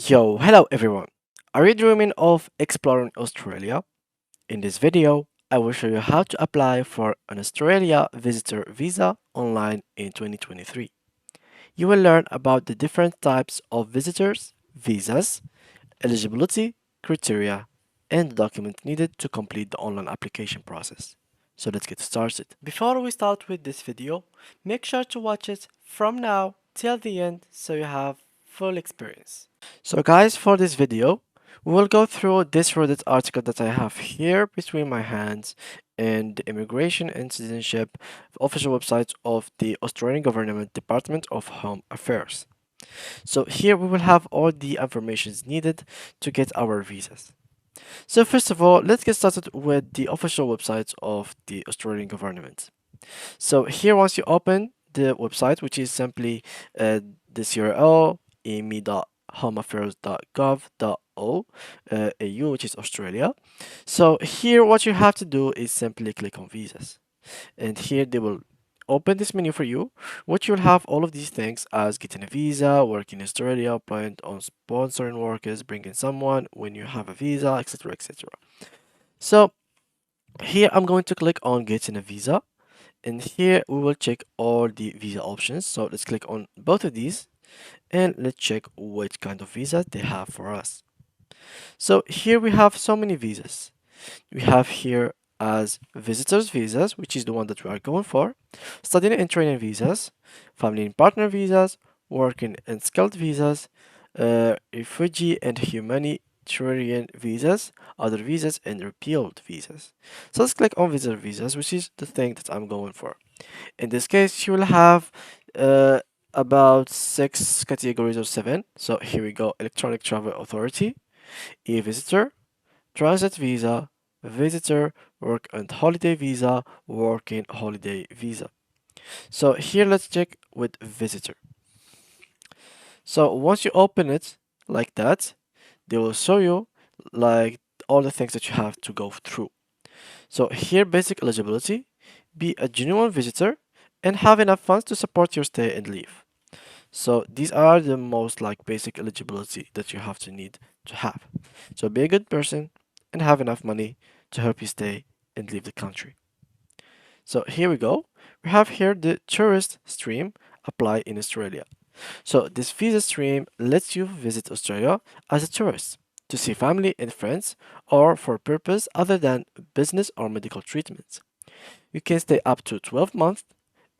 Yo, hello everyone. Are you dreaming of exploring Australia? In this video, I will show you how to apply for an Australia visitor visa online in 2023. You will learn about the different types of visitors, visas, eligibility, criteria, and the document needed to complete the online application process. So let's get started. Before we start with this video, make sure to watch it from now till the end so you have full experience. So guys, for this video, we will go through this Reddit article that I have here between my hands and the Immigration and Citizenship official website of the Australian Government Department of Home Affairs. So here we will have all the informations needed to get our visas. So first of all, let's get started with the official website of the Australian government. So here, once you open the website, which is simply this URL, emi.homeaffairs.gov.au, AU, which is Australia. So here, what you have to do is simply click on visas, and here they will open this menu for you, which you'll have all of these things as getting a visa, working in Australia, applying on sponsoring workers, bringing someone when you have a visa, etc., etc. So here I'm going to click on getting a visa, and here we will check all the visa options. So let's click on both of these and let's check which kind of visa they have for us. So here we have so many visas. We have here as visitors visas, which is the one that we are going for, studying and training visas, family and partner visas, working and skilled visas, refugee and humanitarian visas, other visas, and repealed visas. So let's click on visitor visas, which is the thing that I'm going for. In this case, you will have about 6 categories or 7. So here we go: electronic travel authority, e-visitor, transit visa, visitor, work and holiday visa, working holiday visa. So here let's check with visitor. So once you open it like that, they will show you like all the things that you have to go through. So here, basic eligibility: be a genuine visitor and have enough funds to support your stay and leave. So these are the most like basic eligibility that you have to need to have. So be a good person and have enough money to help you stay and leave the country. So here we go. We have here the tourist stream apply in Australia. So this visa stream lets you visit Australia as a tourist to see family and friends or for purpose other than business or medical treatments. You can stay up to 12 months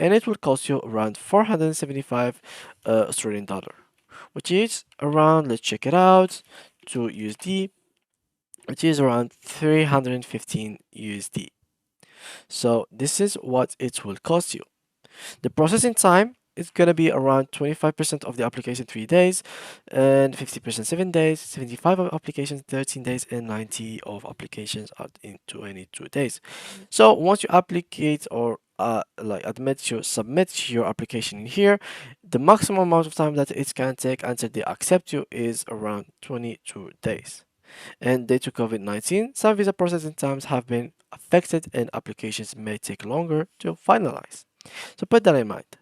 and it will cost you around 475 Australian dollar, which is around, let's check it out, to USD, which is around 315 USD. So this is what it will cost you. The processing time is gonna be around 25% of the application 3 days, and 50% 7 days, 75 of applications 13 days, and 90 of applications are in 22 days. So once you applicate or submit your application in here, the maximum amount of time that it can take until they accept you is around 22 days. And due to COVID-19, some visa processing times have been affected and applications may take longer to finalize. So put that in mind.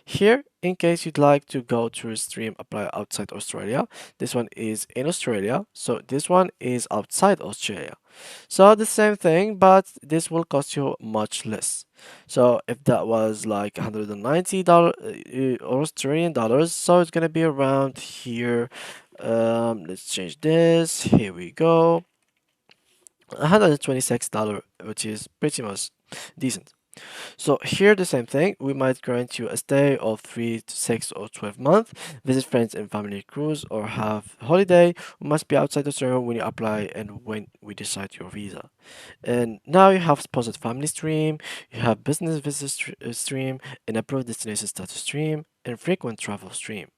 Here, in case you'd like to go to a stream apply outside Australia, this one is in Australia, so this one is outside Australia. So the same thing, but this will cost you much less. So if that was like $190 Australian dollars, so it's gonna be around here. Let's change this. Here we go. $126, which is pretty much decent. So here the same thing, we might grant you a stay of 3 to 6 or 12 months, visit friends and family cruise or have holiday. We must be outside Australia when you apply and when we decide your visa. And now you have sponsored family stream, you have business visit stream, an approved destination status stream, and frequent travel stream.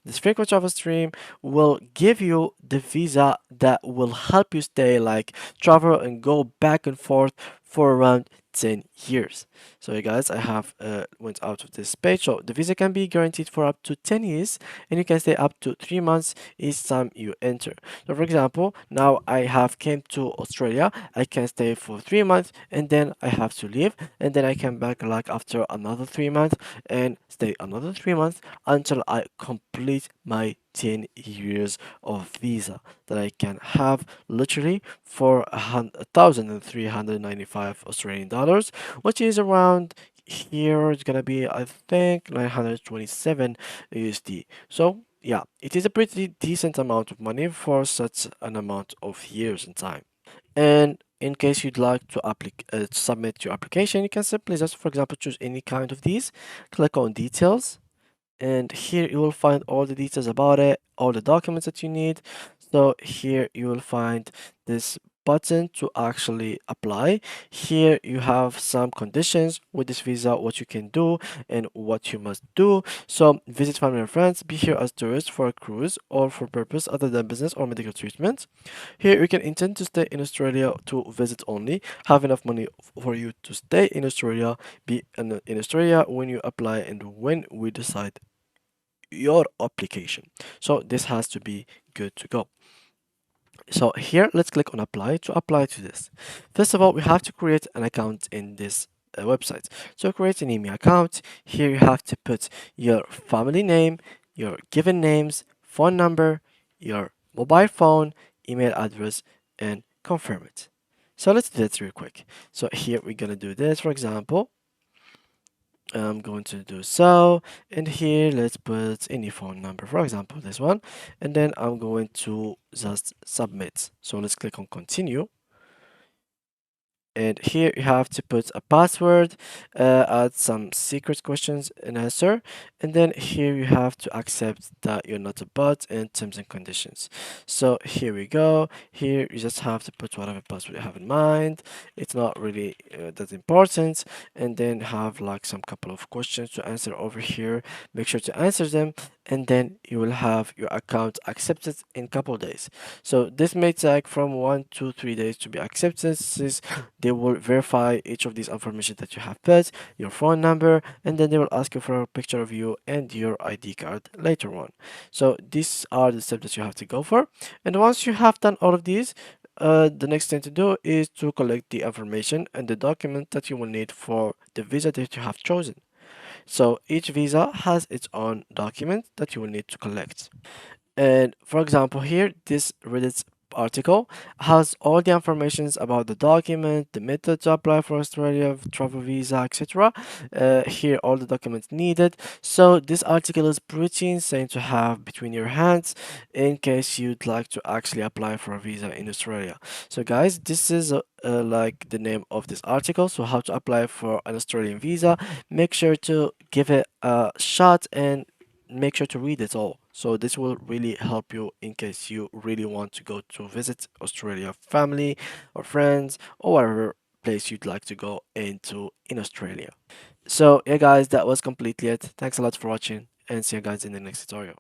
This frequent travel stream will give you the visa that will help you stay like travel and go back and forth for around 10 years. So you guys, I have went out of this page. So the visa can be guaranteed for up to 10 years and you can stay up to 3 months each time you enter. So for example, now I have came to Australia, I can stay for 3 months and then I have to leave and then I come back like after another 3 months and stay another 3 months until I complete my 10 years of visa that I can have literally for 1,395 Australian dollars, which is around here it's gonna be I think 927 USD. So yeah, it is a pretty decent amount of money for such an amount of years in time. And in case you'd like to submit your application, you can simply just, for example, choose any kind of these, click on details, and here you will find all the details about it, all the documents that you need. So here you will find this button to actually apply. Here you have some conditions with this visa, what you can do and what you must do. So visit family and friends, be here as tourist for a cruise or for purpose other than business or medical treatment. Here you can intend to stay in Australia to visit only, have enough money for you to stay in Australia, be in Australia when you apply and when we decide your application. So this has to be good to go. So here, let's click on apply to apply to this. First of all, we have to create an account in this website. So create an email account. Here you have to put your family name, your given names, phone number, your mobile phone, email address, and confirm it. So let's do that real quick. So here we're gonna do this, for example. I'm going to do so, and here let's put any phone number, for example this one, and then I'm going to just submit. So let's click on continue, and here you have to put a password, add some secret questions and answer, and then here you have to accept that you're not a bot and terms and conditions. So here we go. Here you just have to put whatever password you have in mind. It's not really that important, and then have like some couple of questions to answer over here. Make sure to answer them, and then you will have your account accepted in couple days. So this may take from 1 to 3 days to be accepted, since they will verify each of these information that you have put, your phone number, and then they will ask you for a picture of you and your ID card later on. So these are the steps that you have to go for. And once you have done all of these, the next thing to do is to collect the information and the document that you will need for the visa that you have chosen. So each visa has its own document that you will need to collect. And for example, here, this Reddit article has all the informations about the document, the method to apply for Australia, travel visa, etc. Here, all the documents needed. So this article is pretty insane to have between your hands in case you'd like to actually apply for a visa in Australia. So guys, this is like the name of this article. So how to apply for an Australian visa. Make sure to give it a shot and make sure to read it all. So this will really help you in case you really want to go to visit Australia family or friends or whatever place you'd like to go into in Australia. So yeah guys, that was completely it. Thanks a lot for watching and see you guys in the next tutorial.